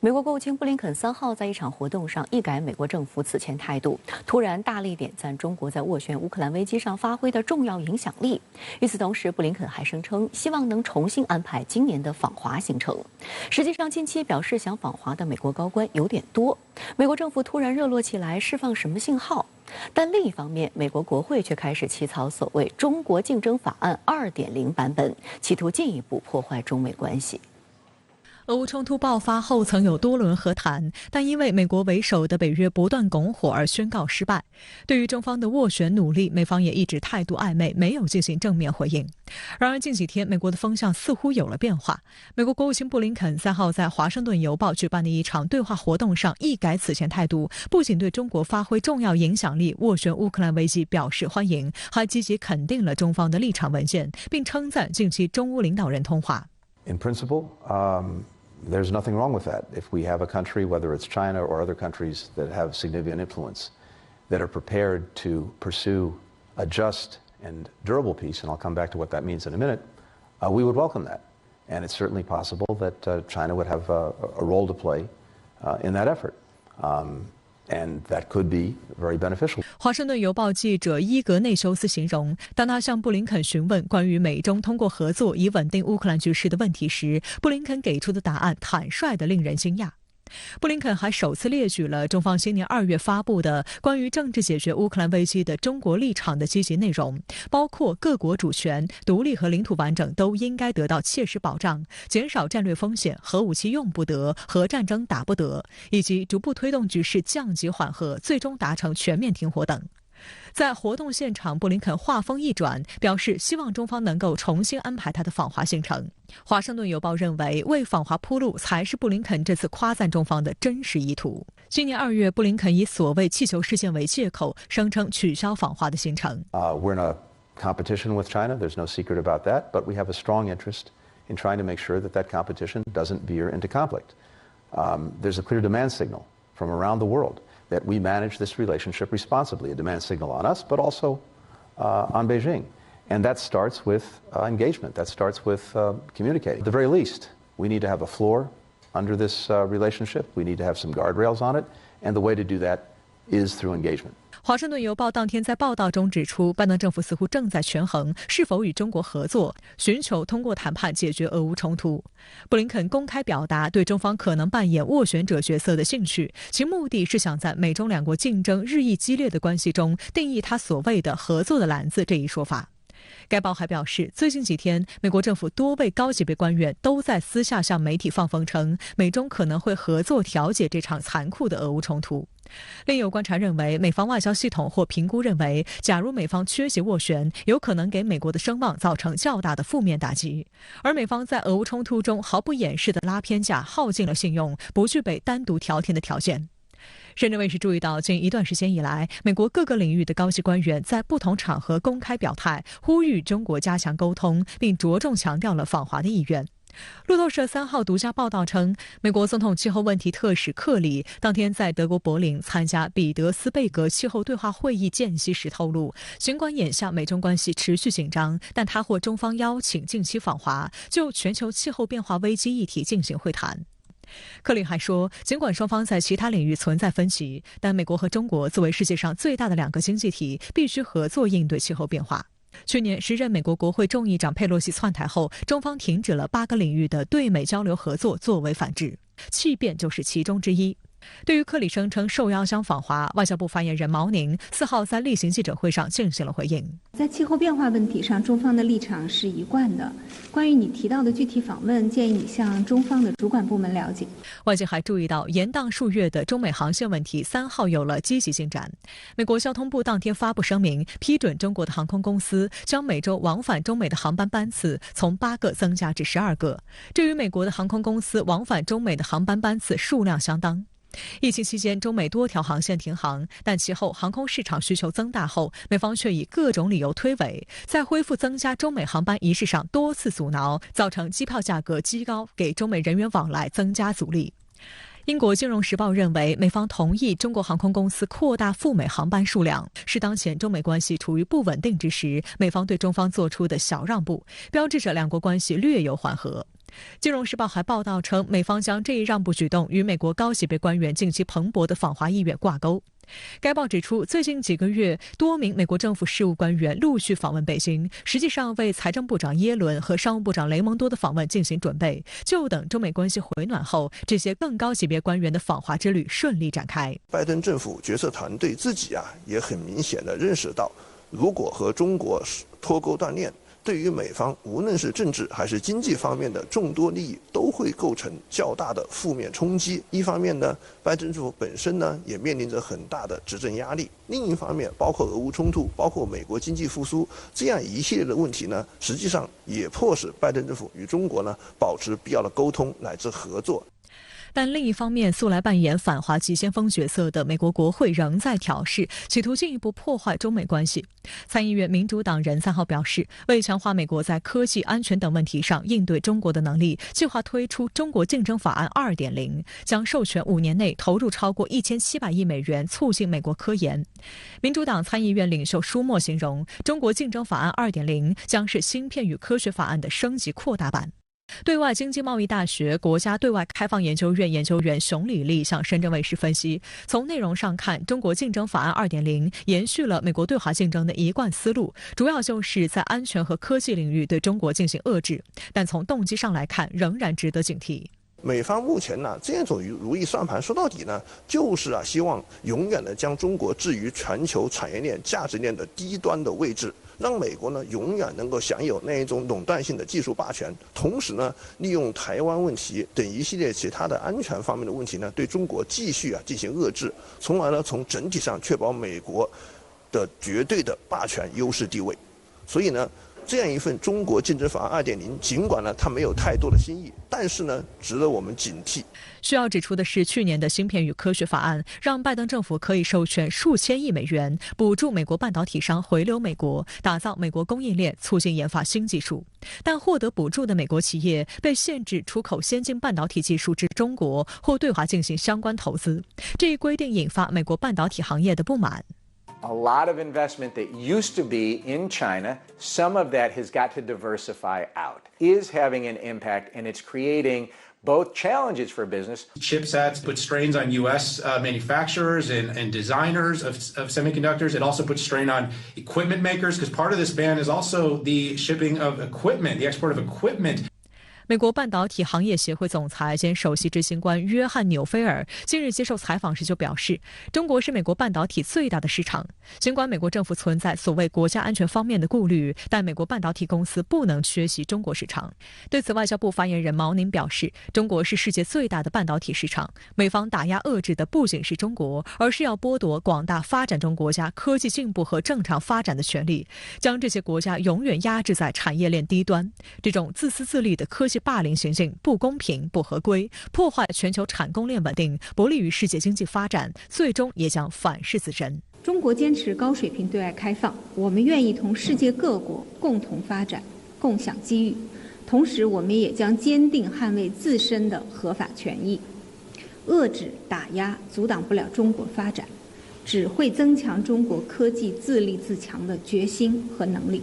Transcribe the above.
美国国务卿布林肯3号在一场活动上一改美国政府此前态度，突然大力点赞中国在斡旋乌克兰危机上发挥的重要影响力。与此同时，布林肯还声称希望能重新安排今年的访华行程。实际上，近期表示想访华的美国高官有点多，美国政府突然热络起来，释放什么信号？但另一方面，美国国会却开始起草所谓《中国竞争法案2.0》版本，企图进一步破坏中美关系。俄乌冲突爆发后，曾有多轮和谈，但因为美国为首的北约不断拱火而宣告失败。对于中方的斡旋努力，美方也一直态度暧昧，没有进行正面回应。然而近几天，美国的风向似乎有了变化。美国国务卿布林肯3号在《华盛顿邮报》举办的一场对话活动上一改此前态度，不仅对中国发挥重要影响力、斡旋乌克兰危机表示欢迎，还积极肯定了中方的立场文件，并称赞近期中乌领导人通话。In principle, there's nothing wrong with that. If we have a country, whether it's China or other countries that have significant influence, that are prepared to pursue a just and durable peace, and I'll come back to what that means in a minute, we would welcome that. And it's certainly possible that China would have a role to play in that effort. And that could be very beneficial. 华盛顿邮报记者伊格内修斯形容，当他向布林肯询问关于美中通过合作以稳定乌克兰局势的问题时，布林肯给出的答案坦率地令人惊讶。布林肯还首次列举了中方今年2月发布的关于政治解决乌克兰危机的中国立场的积极内容，包括各国主权、独立和领土完整都应该得到切实保障，减少战略风险，核武器用不得，核战争打不得，以及逐步推动局势降级缓和，最终达成全面停火等。在活动现场，布林肯话锋一转，表示希望中方能够重新安排他的访华行程。华盛顿邮报认为，为访华铺路才是布林肯这次夸赞中方的真实意图。今年2月，布林肯以所谓气球事件为借口，声称取消访华的行程。We're in a competition with China. There's no secret about that. But we have a strong interest in trying to make sure that that competition doesn't veer into conflict. There's a clear demand signal from around the world that we manage this relationship responsibly, a demand signal on us, but also on Beijing. And that starts with engagement. That starts with communicating. At the very least, we need to have a floor under this relationship. We need to have some guardrails on it. And the way to do that is through engagement. 华盛顿邮报当天在报道中指出，拜登政府似乎正在权衡是否与中国合作，寻求通过谈判解决俄乌冲突。布林肯公开表达对中方可能扮演斡旋者角色的兴趣，其目的是想在美中两国竞争日益激烈的关系中定义他所谓的合作的篮子这一说法。该报还表示，最近几天，美国政府多位高级别官员都在私下向媒体放风称，美中可能会合作调解这场残酷的俄乌冲突。另有观察认为，美方外交系统或评估认为，假如美方缺席斡旋，有可能给美国的声望造成较大的负面打击。而美方在俄乌冲突中毫不掩饰地拉偏架，耗尽了信用，不具备单独调停的条件。深圳卫视注意到，近一段时间以来，美国各个领域的高级官员在不同场合公开表态，呼吁中国加强沟通，并着重强调了访华的意愿。路透社3号独家报道称，美国总统气候问题特使克里当天在德国柏林参加彼得斯贝格气候对话会议间隙时透露，尽管眼下美中关系持续紧张，但他获中方邀请近期访华，就全球气候变化危机议题进行会谈。克里还说，尽管双方在其他领域存在分歧，但美国和中国作为世界上最大的2个经济体，必须合作应对气候变化。去年时任美国国会众议长佩洛西窜台后，中方停止了8个领域的对美交流合作作为反制，气变就是其中之一。对于克里声称受邀将访华，外交部发言人毛宁4号在例行记者会上进行了回应。在气候变化问题上，中方的立场是一贯的。关于你提到的具体访问，建议你向中方的主管部门了解。外界还注意到，延宕数月的中美航线问题3号有了积极进展。美国交通部当天发布声明，批准中国的航空公司将每周往返中美的航班班次从8个增加至12个，这与美国的航空公司往返中美的航班班次数量相当。疫情期间，中美多条航线停航，但其后航空市场需求增大后，美方却以各种理由推诿，在恢复增加中美航班仪式上多次阻挠，造成机票价格激高，给中美人员往来增加阻力。英国金融时报认为，美方同意中国航空公司扩大赴美航班数量，是当前中美关系处于不稳定之时，美方对中方做出的小让步，标志着两国关系略有缓和。金融时报还报道称，美方将这一让步举动与美国高级别官员近期蓬勃的访华意愿挂钩。该报指出，最近几个月，多名美国政府事务官员陆续访问北京，实际上为财政部长耶伦和商务部长雷蒙多的访问进行准备，就等中美关系回暖后，这些更高级别官员的访华之旅顺利展开。拜登政府决策团队自己也很明显地认识到，如果和中国脱钩断链，对于美方无论是政治还是经济方面的众多利益都会构成较大的负面冲击。一方面呢，拜登政府本身呢也面临着很大的执政压力；另一方面，包括俄乌冲突，包括美国经济复苏这样一系列的问题呢，实际上也迫使拜登政府与中国呢保持必要的沟通乃至合作。但另一方面，素来扮演反华急先锋角色的美国国会仍在挑事，企图进一步破坏中美关系。参议院民主党人3号表示，为强化美国在科技、安全等问题上应对中国的能力，计划推出中国竞争法案 2.0， 将授权5年内投入超过1700亿美元促进美国科研。民主党参议院领袖舒默形容，中国竞争法案 2.0 将是芯片与科学法案的升级扩大版。对外经济贸易大学国家对外开放研究院研究员熊礼立向深圳卫视分析，从内容上看，中国竞争法案 2.0 延续了美国对华竞争的一贯思路，主要就是在安全和科技领域对中国进行遏制，但从动机上来看，仍然值得警惕。美方目前呢这种如意算盘，说到底呢，就是希望永远的将中国置于全球产业链、价值链的低端的位置，让美国呢永远能够享有那一种垄断性的技术霸权，同时呢，利用台湾问题等一系列其他的安全方面的问题呢，对中国继续进行遏制，从而呢从整体上确保美国的绝对的霸权优势地位。所以呢，这样一份中国竞争法案 2.0， 尽管呢它没有太多的新意，但是呢值得我们警惕。需要指出的是，去年的芯片与科学法案让拜登政府可以授权数千亿美元补助美国半导体商回流美国，打造美国供应链，促进研发新技术。但获得补助的美国企业被限制出口先进半导体技术至中国或对华进行相关投资，这一规定引发美国半导体行业的不满。A lot of investment that used to be in China, some of that has got to diversify out, is having an impact, and it's creating both challenges for business. CHIPS Act puts strains on U.S. Manufacturers and designers of semiconductors. It also puts strain on equipment makers, because part of this ban is also the shipping of equipment, the export of equipment. 美国半导体行业协会总裁兼首席执行官约翰·纽菲尔近日接受采访时就表示，中国是美国半导体最大的市场。尽管美国政府存在所谓国家安全方面的顾虑，但美国半导体公司不能缺席中国市场。对此，外交部发言人毛宁表示，中国是世界最大的半导体市场，美方打压遏制的不仅是中国，而是要剥夺广大发展中国家科技进步和正常发展的权利，将这些国家永远压制在产业链低端。这种自私自利的科技霸凌行径不公平、不合规，破坏全球产供链稳定，不利于世界经济发展，最终也将反噬自身。中国坚持高水平对外开放，我们愿意同世界各国共同发展，共享机遇。同时，我们也将坚定捍卫自身的合法权益。遏制、打压阻挡不了中国发展，只会增强中国科技自立自强的决心和能力。